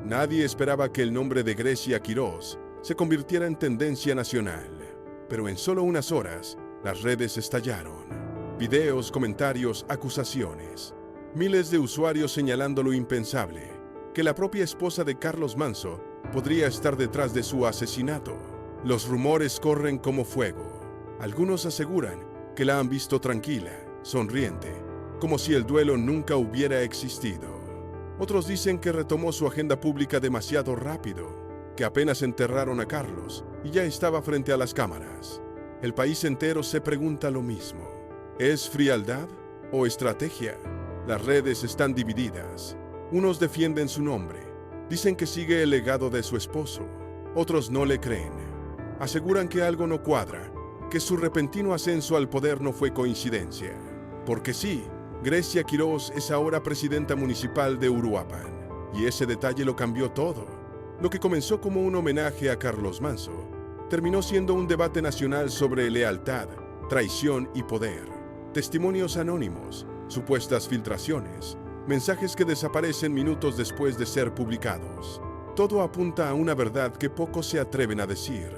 Nadie esperaba que el nombre de Grecia Quirós se convirtiera en tendencia nacional, pero en solo unas horas, las redes estallaron. Videos, comentarios, acusaciones. Miles de usuarios señalando lo impensable, que la propia esposa de Carlos Manso podría estar detrás de su asesinato. Los rumores corren como fuego. Algunos aseguran que la han visto tranquila, sonriente, como si el duelo nunca hubiera existido. Otros dicen que retomó su agenda pública demasiado rápido, que apenas enterraron a Carlos y ya estaba frente a las cámaras. El país entero se pregunta lo mismo. ¿Es frialdad o estrategia? Las redes están divididas. Unos defienden su nombre, dicen que sigue el legado de su esposo. Otros no le creen. Aseguran que algo no cuadra, que su repentino ascenso al poder no fue coincidencia. Porque sí, Grecia Quirós es ahora presidenta municipal de Uruapan, y ese detalle lo cambió todo. Lo que comenzó como un homenaje a Carlos Manso, terminó siendo un debate nacional sobre lealtad, traición y poder. Testimonios anónimos, supuestas filtraciones, mensajes que desaparecen minutos después de ser publicados. Todo apunta a una verdad que pocos se atreven a decir.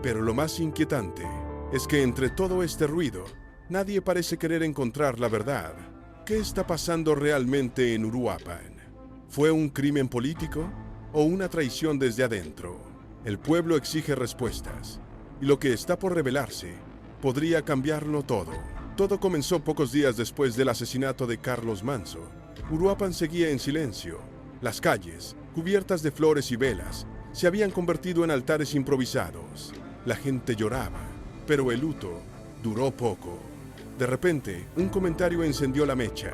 Pero lo más inquietante es que entre todo este ruido, nadie parece querer encontrar la verdad. ¿Qué está pasando realmente en Uruapan? ¿Fue un crimen político o una traición desde adentro? El pueblo exige respuestas, y lo que está por revelarse podría cambiarlo todo. Todo comenzó pocos días después del asesinato de Carlos Manso. Uruapan seguía en silencio. Las calles, cubiertas de flores y velas, se habían convertido en altares improvisados. La gente lloraba, pero el luto duró poco. De repente, un comentario encendió la mecha.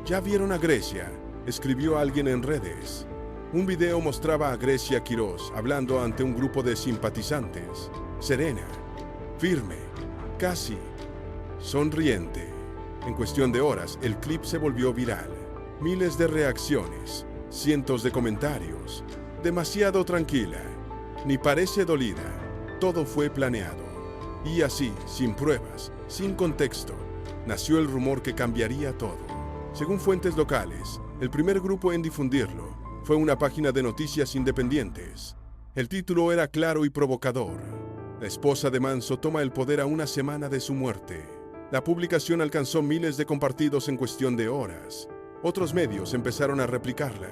¿Ya vieron a Grecia?, escribió alguien en redes. Un video mostraba a Grecia Quirós hablando ante un grupo de simpatizantes, serena, firme, casi sonriente. En cuestión de horas, el clip se volvió viral. Miles de reacciones, cientos de comentarios. Demasiado tranquila, ni parece dolida. Todo fue planeado. Y así, sin pruebas, sin contexto, nació el rumor que cambiaría todo. Según fuentes locales, el primer grupo en difundirlo fue una página de noticias independientes. El título era claro y provocador. La esposa de Manso toma el poder a una semana de su muerte. La publicación alcanzó miles de compartidos en cuestión de horas. Otros medios empezaron a replicarla,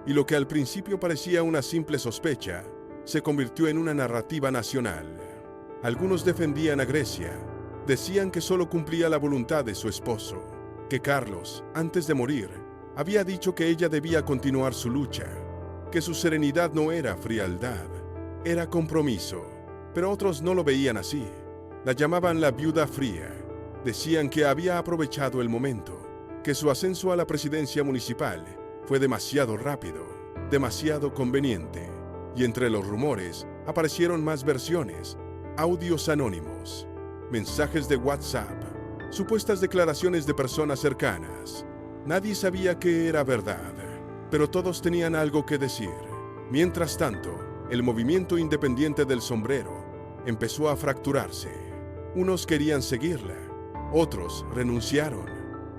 y lo que al principio parecía una simple sospecha, se convirtió en una narrativa nacional. Algunos defendían a Grecia, decían que solo cumplía la voluntad de su esposo, que Carlos, antes de morir, había dicho que ella debía continuar su lucha, que su serenidad no era frialdad, era compromiso. Pero otros no lo veían así. La llamaban la viuda fría. Decían que había aprovechado el momento, que su ascenso a la presidencia municipal fue demasiado rápido, demasiado conveniente. Y entre los rumores aparecieron más versiones, audios anónimos, mensajes de WhatsApp, supuestas declaraciones de personas cercanas. Nadie sabía qué era verdad, pero todos tenían algo que decir. Mientras tanto, el movimiento independiente del sombrero empezó a fracturarse. Unos querían seguirla, otros renunciaron.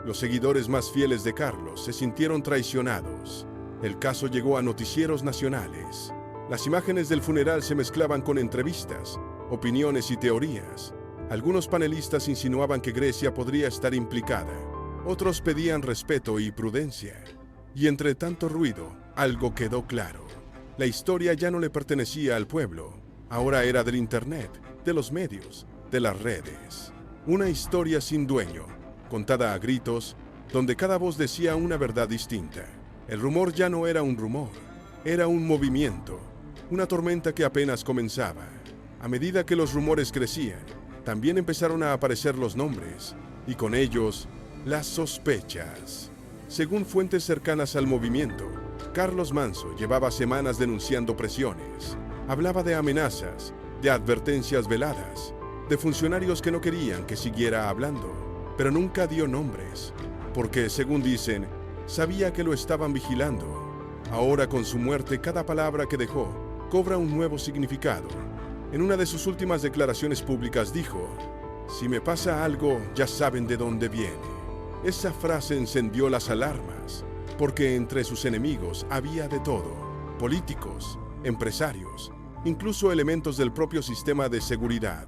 Los seguidores más fieles de Carlos se sintieron traicionados. El caso llegó a noticieros nacionales. Las imágenes del funeral se mezclaban con entrevistas, opiniones y teorías. Algunos panelistas insinuaban que Grecia podría estar implicada. Otros pedían respeto y prudencia. Y entre tanto ruido, algo quedó claro. La historia ya no le pertenecía al pueblo. Ahora era del internet, de los medios, de las redes. Una historia sin dueño, contada a gritos, donde cada voz decía una verdad distinta. El rumor ya no era un rumor, era un movimiento, una tormenta que apenas comenzaba. A medida que los rumores crecían, también empezaron a aparecer los nombres, y con ellos, las sospechas. Según fuentes cercanas al movimiento, Carlos Manso llevaba semanas denunciando presiones. Hablaba de amenazas, de advertencias veladas, de funcionarios que no querían que siguiera hablando, pero nunca dio nombres, porque, según dicen, sabía que lo estaban vigilando. Ahora, con su muerte, cada palabra que dejó cobra un nuevo significado. En una de sus últimas declaraciones públicas dijo: "Si me pasa algo, ya saben de dónde viene". Esa frase encendió las alarmas, porque entre sus enemigos había de todo. políticos, empresarios, incluso elementos del propio sistema de seguridad.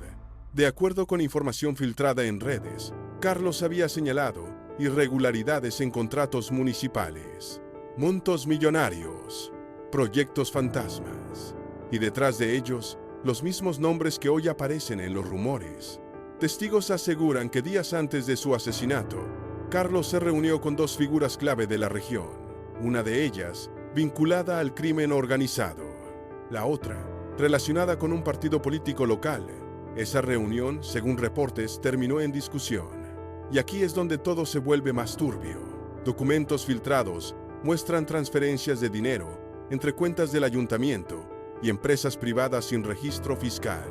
De acuerdo con información filtrada en redes, Carlos había señalado irregularidades en contratos municipales, montos millonarios, proyectos fantasmas, y detrás de ellos, los mismos nombres que hoy aparecen en los rumores. Testigos aseguran que días antes de su asesinato, Carlos se reunió con dos figuras clave de la región, una de ellas vinculada al crimen organizado, la otra relacionada con un partido político local. Esa reunión, según reportes, terminó en discusión. Y aquí es donde todo se vuelve más turbio. Documentos filtrados muestran transferencias de dinero entre cuentas del ayuntamiento y empresas privadas sin registro fiscal.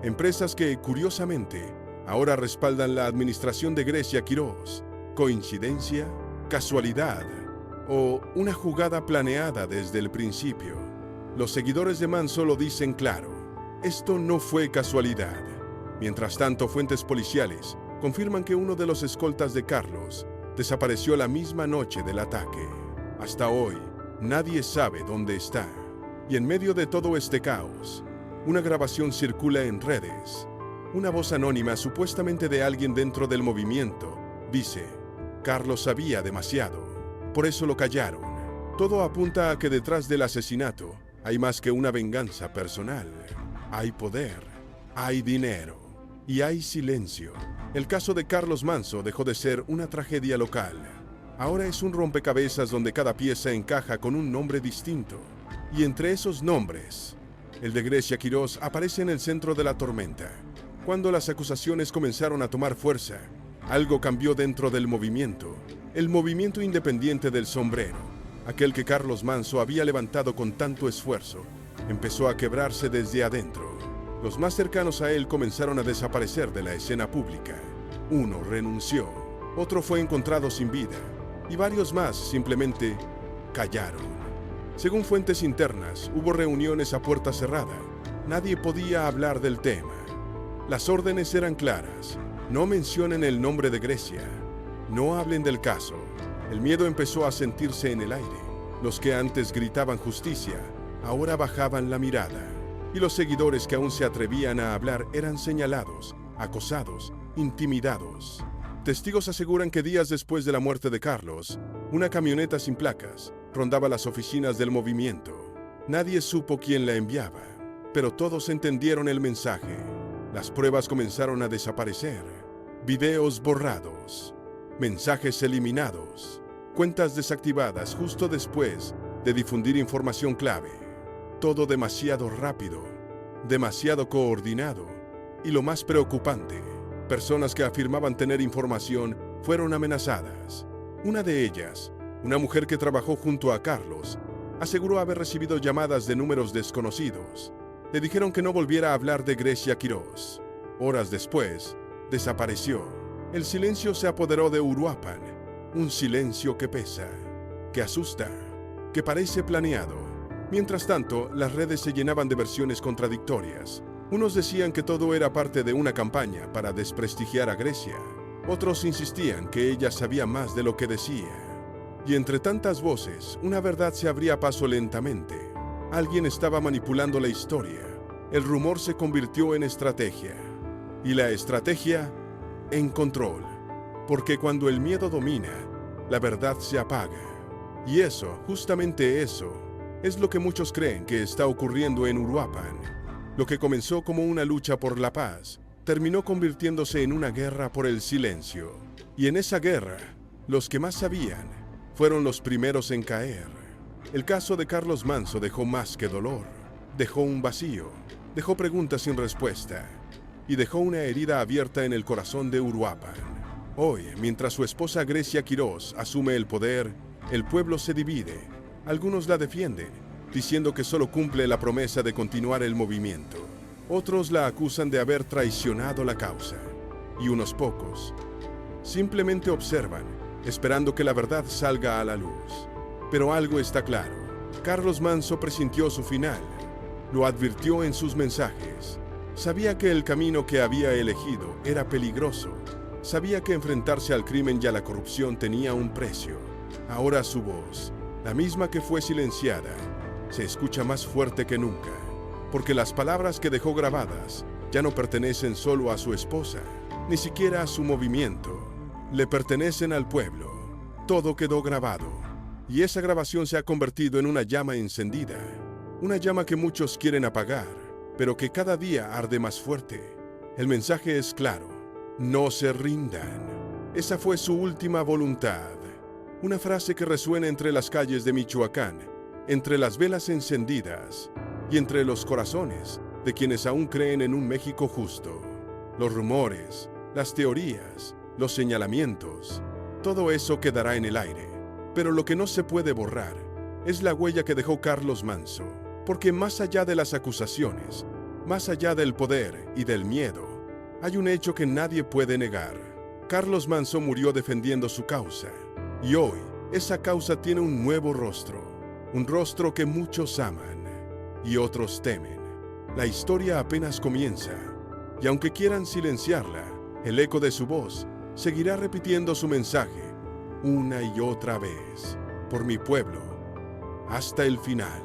Empresas que, curiosamente, ahora respaldan la administración de Grecia Quirós. ¿Coincidencia? ¿Casualidad? ¿O una jugada planeada desde el principio? Los seguidores de Manso lo dicen claro. Esto no fue casualidad. Mientras tanto, fuentes policiales confirman que uno de los escoltas de Carlos desapareció la misma noche del ataque. Hasta hoy, nadie sabe dónde está. Y en medio de todo este caos, una grabación circula en redes. Una voz anónima, supuestamente de alguien dentro del movimiento, dice: Carlos sabía demasiado, por eso lo callaron. Todo apunta a que detrás del asesinato hay más que una venganza personal. Hay poder, hay dinero y hay silencio. El caso de Carlos Manso dejó de ser una tragedia local. Ahora es un rompecabezas donde cada pieza encaja con un nombre distinto. Y entre esos nombres, el de Grecia Quirós aparece en el centro de la tormenta. Cuando las acusaciones comenzaron a tomar fuerza, algo cambió dentro del movimiento. El movimiento independiente del sombrero, aquel que Carlos Manso había levantado con tanto esfuerzo, empezó a quebrarse desde adentro. Los más cercanos a él comenzaron a desaparecer de la escena pública. Uno renunció, otro fue encontrado sin vida, y varios más simplemente callaron. Según fuentes internas, hubo reuniones a puerta cerrada. Nadie podía hablar del tema. Las órdenes eran claras. No mencionen el nombre de Grecia. No hablen del caso. El miedo empezó a sentirse en el aire. Los que antes gritaban justicia, ahora bajaban la mirada. Y los seguidores que aún se atrevían a hablar eran señalados, acosados, intimidados. Testigos aseguran que días después de la muerte de Carlos, una camioneta sin placas rondaba las oficinas del movimiento. Nadie supo quién la enviaba, pero todos entendieron el mensaje. Las pruebas comenzaron a desaparecer. Videos borrados, mensajes eliminados, cuentas desactivadas justo después de difundir información clave. Todo demasiado rápido, demasiado coordinado. Y lo más preocupante, personas que afirmaban tener información fueron amenazadas. Una de ellas, una mujer que trabajó junto a Carlos, aseguró haber recibido llamadas de números desconocidos. Le dijeron que no volviera a hablar de Grecia Quirós. Horas después, desapareció. El silencio se apoderó de Uruapan. Un silencio que pesa, que asusta, que parece planeado. Mientras tanto, las redes se llenaban de versiones contradictorias. Unos decían que todo era parte de una campaña para desprestigiar a Grecia. Otros insistían que ella sabía más de lo que decía. Y entre tantas voces, una verdad se abría paso lentamente. Alguien estaba manipulando la historia. El rumor se convirtió en estrategia. Y la estrategia en control. Porque cuando el miedo domina, la verdad se apaga. Y eso, justamente eso, es lo que muchos creen que está ocurriendo en Uruapan. Lo que comenzó como una lucha por la paz, terminó convirtiéndose en una guerra por el silencio. Y en esa guerra, los que más sabían fueron los primeros en caer. El caso de Carlos Manso dejó más que dolor. Dejó un vacío, dejó preguntas sin respuesta y dejó una herida abierta en el corazón de Uruapan. Hoy, mientras su esposa Grecia Quirós asume el poder, el pueblo se divide. Algunos la defienden, diciendo que solo cumple la promesa de continuar el movimiento. Otros la acusan de haber traicionado la causa. Y unos pocos simplemente observan, esperando que la verdad salga a la luz. Pero algo está claro. Carlos Manso presintió su final. Lo advirtió en sus mensajes. Sabía que el camino que había elegido era peligroso. Sabía que enfrentarse al crimen y a la corrupción tenía un precio. Ahora su voz, la misma que fue silenciada, se escucha más fuerte que nunca, porque las palabras que dejó grabadas ya no pertenecen solo a su esposa, ni siquiera a su movimiento, le pertenecen al pueblo. Todo quedó grabado, y esa grabación se ha convertido en una llama encendida, una llama que muchos quieren apagar, pero que cada día arde más fuerte. El mensaje es claro: no se rindan. Esa fue su última voluntad. Una frase que resuena entre las calles de Michoacán, entre las velas encendidas y entre los corazones de quienes aún creen en un México justo. Los rumores, las teorías, los señalamientos, todo eso quedará en el aire. Pero lo que no se puede borrar es la huella que dejó Carlos Manzo, porque más allá de las acusaciones, más allá del poder y del miedo, hay un hecho que nadie puede negar. Carlos Manzo murió defendiendo su causa, y hoy esa causa tiene un nuevo rostro, un rostro que muchos aman y otros temen. La historia apenas comienza, y aunque quieran silenciarla, el eco de su voz seguirá repitiendo su mensaje una y otra vez: por mi pueblo, hasta el final.